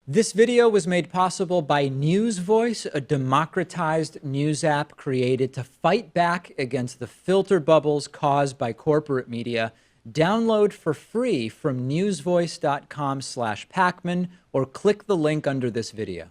This video was made possible by News Voice, a democratized news app created to fight back against the filter bubbles caused by corporate media. Download for free from newsvoice.com/Pakman or click the link under this video.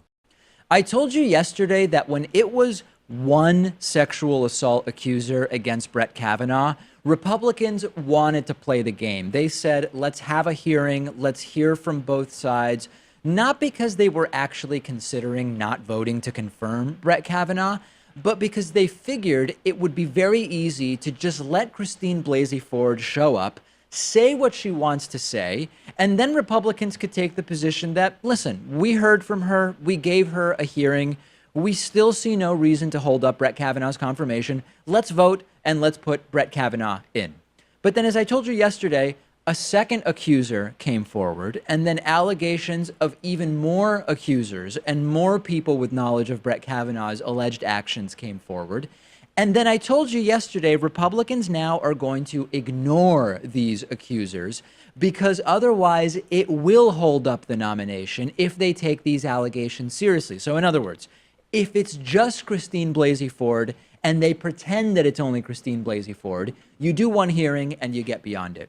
I told you yesterday that when it was one sexual assault accuser against Brett Kavanaugh, Republicans wanted to play the game. They said, let's have a hearing, let's hear from both sides. Not because they were actually considering not voting to confirm Brett Kavanaugh, but because they figured it would be very easy to just let Christine Blasey Ford show up, say what she wants to say, and then Republicans could take the position that, listen, we heard from her, we gave her a hearing, we still see no reason to hold up Brett Kavanaugh's confirmation. Let's vote and let's put Brett Kavanaugh in. But then, as I told you yesterday, a second accuser came forward, and then allegations of even more accusers and more people with knowledge of Brett Kavanaugh's alleged actions came forward. And then I told you yesterday, Republicans now are going to ignore these accusers because otherwise it will hold up the nomination if they take these allegations seriously. So in other words, if it's just Christine Blasey Ford and they pretend that it's only Christine Blasey Ford, you do one hearing and you get beyond it.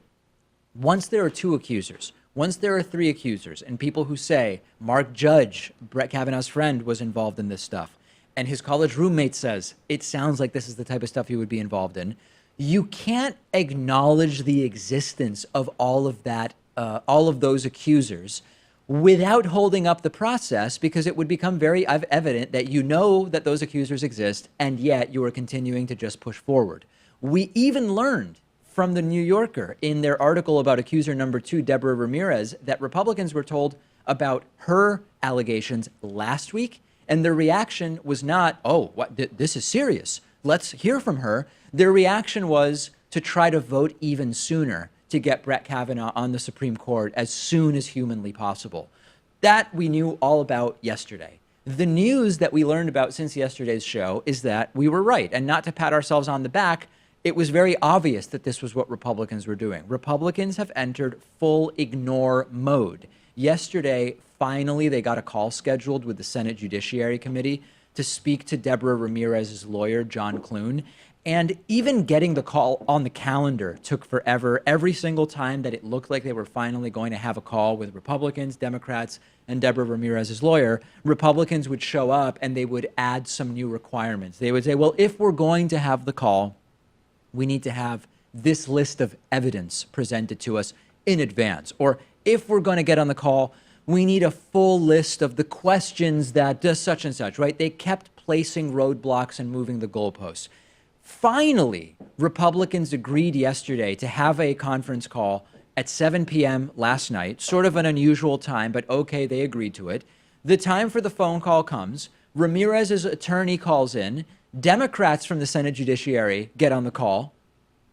Once there are two accusers, once there are three accusers, and people who say Mark Judge, Brett Kavanaugh's friend, was involved in this stuff, and his college roommate says it sounds like this is the type of stuff he would be involved in, you can't acknowledge the existence of all of that, all of those accusers without holding up the process, because it would become very evident that you know that those accusers exist, and yet you are continuing to just push forward. We even learned from the New Yorker in their article about accuser number 2, Deborah Ramirez, that Republicans were told about her allegations last week, and their reaction was not, oh, what, this is serious, let's hear from her. Their reaction was to try to vote even sooner to get Brett Kavanaugh on the Supreme Court as soon as humanly possible. That we knew all about yesterday. The news that we learned about since yesterday's show is that we were right, and not to pat ourselves on the back, it was very obvious that this was what Republicans were doing. Republicans have entered full ignore mode. Yesterday, finally, they got a call scheduled with the Senate Judiciary Committee to speak to Deborah Ramirez's lawyer, John Clune. And even getting the call on the calendar took forever. Every single time that it looked like they were finally going to have a call with Republicans, Democrats, and Deborah Ramirez's lawyer, Republicans would show up and they would add some new requirements. They would say, well, if we're going to have the call, we need to have this list of evidence presented to us in advance. Or if we're going to get on the call, we need a full list of the questions that does such and such, right? They kept placing roadblocks and moving the goalposts. Finally, Republicans agreed yesterday to have a conference call at 7 p.m. last night, sort of an unusual time, but okay, they agreed to it. The time for the phone call comes. Ramirez's attorney calls in. Democrats from the Senate Judiciary get on the call,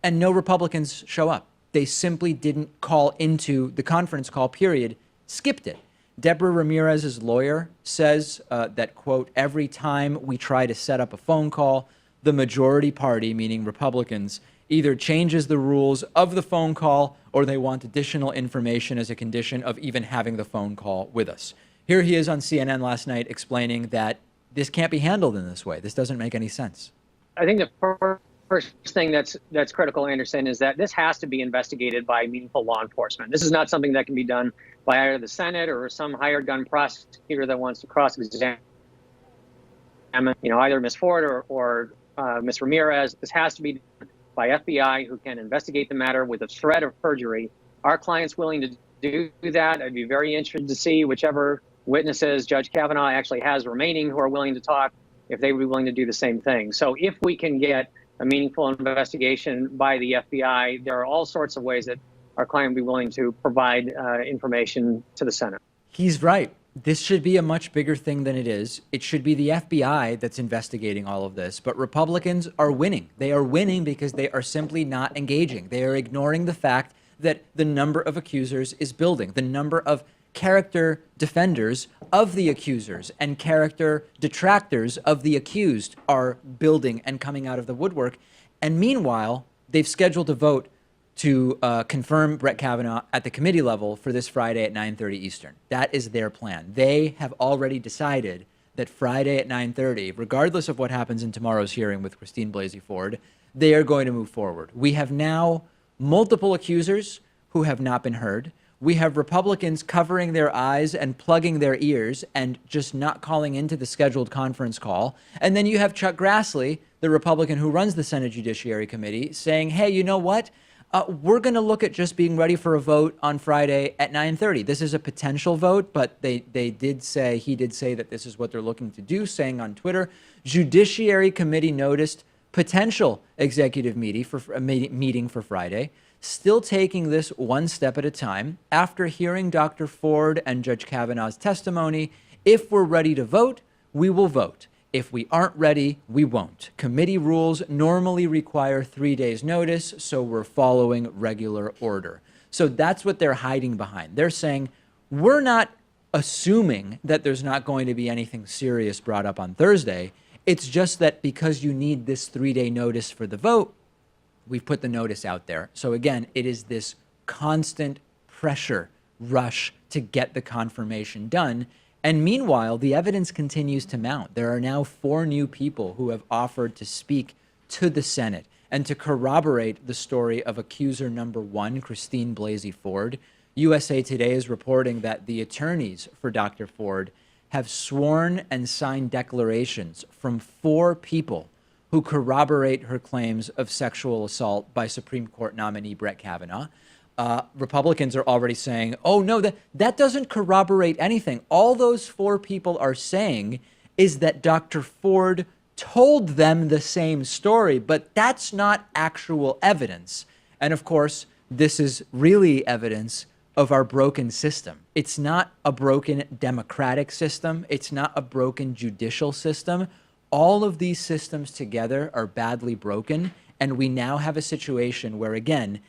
and no Republicans show up. They simply didn't call into the conference call, period, skipped it. Deborah Ramirez's lawyer says that, quote, every time we try to set up a phone call, the majority party, meaning Republicans, either changes the rules of the phone call or they want additional information as a condition of even having the phone call with us. Here he is on CNN last night explaining that this can't be handled in this way. This doesn't make any sense. I think the first thing that's critical, Anderson, is that this has to be investigated by meaningful law enforcement. This is not something that can be done by either the Senate or some hired gun prosecutor that wants to cross-examine, either Ms. Ford or Ms. Ramirez. This has to be done by FBI, who can investigate the matter with a threat of perjury. Our client's willing to do that. I'd be very interested to see whichever witnesses Judge Kavanaugh actually has remaining who are willing to talk, if they would be willing to do the same thing. So if we can get a meaningful investigation by the FBI, there are all sorts of ways that our client would be willing to provide information to the Senate. He's right. This should be a much bigger thing than it is. It should be the FBI that's investigating all of this. But Republicans are winning. They are winning because they are simply not engaging. They are ignoring the fact that the number of accusers is building. The number of character defenders of the accusers and character detractors of the accused are building and coming out of the woodwork. And meanwhile, they've scheduled a vote to confirm Brett Kavanaugh at the committee level for this Friday at 9:30 Eastern. That is their plan. They have already decided that Friday at 9:30, regardless of what happens in tomorrow's hearing with Christine Blasey Ford, they are going to move forward. We have now multiple accusers who have not been heard. We have Republicans covering their eyes and plugging their ears and just not calling into the scheduled conference call. And then you have Chuck Grassley, the Republican who runs the Senate Judiciary Committee, saying, hey, you know what? We're going to look at just being ready for a vote on Friday at 9:30. This is a potential vote, but he did say that this is what they're looking to do, saying on Twitter, Judiciary Committee noticed potential executive meeting for Friday, still taking this one step at a time. After hearing Dr. Ford and Judge Kavanaugh's testimony, if we're ready to vote, we will vote. If we aren't ready, we won't. Committee rules normally require 3 days notice, so we're following regular order. So that's what they're hiding behind. They're saying, we're not assuming that there's not going to be anything serious brought up on Thursday. It's just that because you need this 3-day notice for the vote, we've put the notice out there. So again, it is this constant pressure rush to get the confirmation done. And meanwhile, the evidence continues to mount. There are now 4 new people who have offered to speak to the Senate and to corroborate the story of accuser number 1, Christine Blasey Ford. USA Today is reporting that the attorneys for Dr. Ford have sworn and signed declarations from 4 people who corroborate her claims of sexual assault by Supreme Court nominee Brett Kavanaugh. Republicans are already saying, oh, no, that doesn't corroborate anything. All those 4 people are saying is that Dr. Ford told them the same story, but that's not actual evidence. And of course, this is really evidence of our broken system. It's not a broken democratic system. It's not a broken judicial system. All of these systems together are badly broken. And we now have a situation where, again,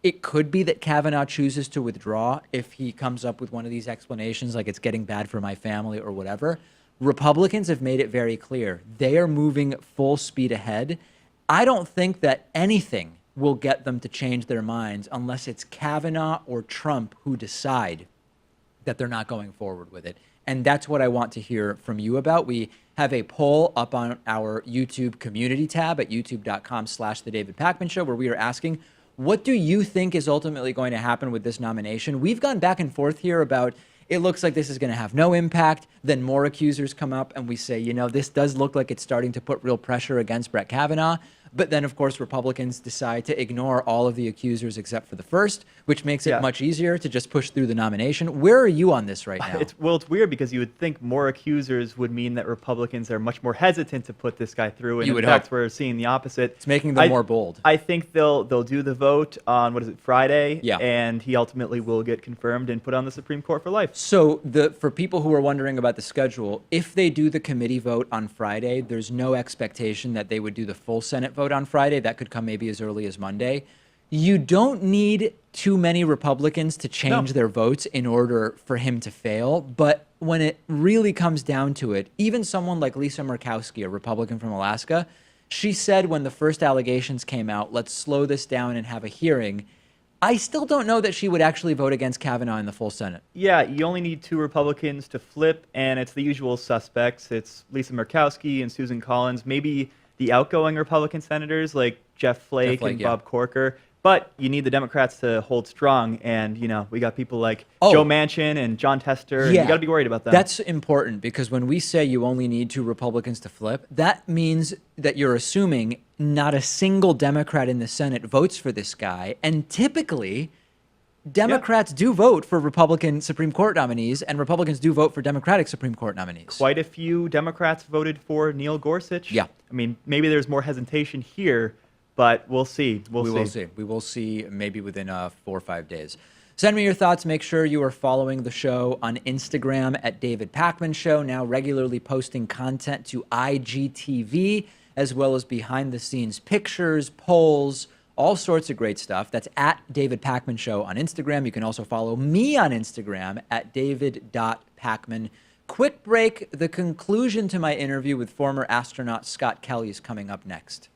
it could be that Kavanaugh chooses to withdraw if he comes up with one of these explanations, like it's getting bad for my family or whatever. Republicans have made it very clear. They are moving full speed ahead. I don't think that anything will get them to change their minds unless it's Kavanaugh or Trump who decide that they're not going forward with it. And that's what I want to hear from you about. We have a poll up on our YouTube community tab at youtube.com/The David Pakman Show, where we are asking, what do you think is ultimately going to happen with this nomination? We've gone back and forth here about, it looks like this is going to have no impact. Then more accusers come up and we say, you know, this does look like it's starting to put real pressure against Brett Kavanaugh. But then, of course, Republicans decide to ignore all of the accusers except for the first, which makes it much easier to just push through the nomination. Where are you on this right now? It's weird because you would think more accusers would mean that Republicans are much more hesitant to put this guy through. And in fact, we're seeing the opposite. It's making them more bold. I think they'll do the vote on, Friday? Yeah. And he ultimately will get confirmed and put on the Supreme Court for life. So for people who are wondering about the schedule, if they do the committee vote on Friday, there's no expectation that they would do the full Senate vote on Friday. That could come maybe as early as Monday. You don't need too many Republicans to change their votes in order for him to fail. But when it really comes down to it, even someone like Lisa Murkowski, a Republican from Alaska, she said when the first allegations came out, let's slow this down and have a hearing. I still don't know that she would actually vote against Kavanaugh in the full Senate. Yeah, you only need 2 Republicans to flip, and it's the usual suspects. It's Lisa Murkowski and Susan Collins, maybe the outgoing Republican senators like Jeff Flake and Bob Corker. But you need the Democrats to hold strong. And, we got people like Joe Manchin and John Tester. And you got to be worried about them. That's important because when we say you only need 2 Republicans to flip, that means that you're assuming not a single Democrat in the Senate votes for this guy. And typically, Democrats do vote for Republican Supreme Court nominees, and Republicans do vote for Democratic Supreme Court nominees. Quite a few Democrats voted for Neil Gorsuch. Yeah. I mean, maybe there's more hesitation here, but we'll see. We will see maybe within 4 or 5 days. Send me your thoughts. Make sure you are following the show on Instagram at David Pakman Show, now regularly posting content to IGTV, as well as behind-the-scenes pictures, polls, all sorts of great stuff. That's at David Pakman Show on Instagram. You can also follow me on Instagram at david.pakman. Quick break. The conclusion to my interview with former astronaut Scott Kelly is coming up next.